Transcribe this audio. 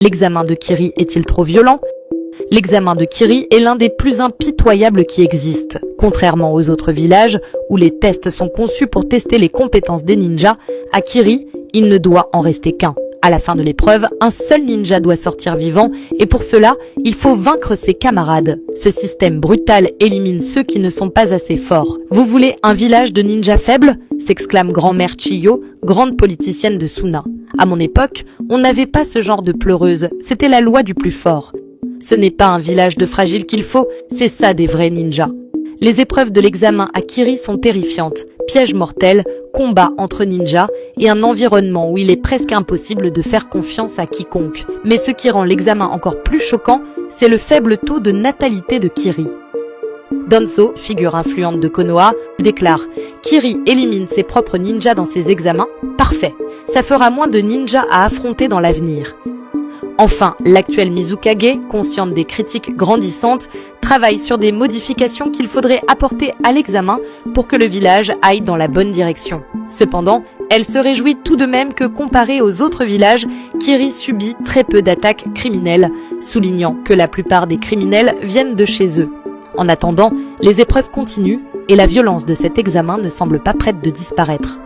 L'examen de Kiri est-il trop violent? L'examen de Kiri est l'un des plus impitoyables qui existent. Contrairement aux autres villages, où les tests sont conçus pour tester les compétences des ninjas, à Kiri, il ne doit en rester qu'un. À la fin de l'épreuve, un seul ninja doit sortir vivant et pour cela, il faut vaincre ses camarades. Ce système brutal élimine ceux qui ne sont pas assez forts. Vous voulez un village de ninjas faibles? S'exclame grand-mère Chiyo, grande politicienne de Suna. À mon époque, on n'avait pas ce genre de pleureuse, c'était la loi du plus fort. Ce n'est pas un village de fragiles qu'il faut, c'est ça des vrais ninjas. Les épreuves de l'examen à Kiri sont terrifiantes. Pièges mortels, combats entre ninjas et un environnement où il est presque impossible de faire confiance à quiconque. Mais ce qui rend l'examen encore plus choquant, c'est le faible taux de natalité de Kiri. Danzo, figure influente de Konoha, déclare « Kiri élimine ses propres ninjas dans ses examens? Parfait, ça fera moins de ninjas à affronter dans l'avenir. » Enfin, l'actuelle Mizukage, consciente des critiques grandissantes, travaille sur des modifications qu'il faudrait apporter à l'examen pour que le village aille dans la bonne direction. Cependant, elle se réjouit tout de même que comparé aux autres villages, Kiri subit très peu d'attaques criminelles, soulignant que la plupart des criminels viennent de chez eux. En attendant, les épreuves continuent et la violence de cet examen ne semble pas prête de disparaître.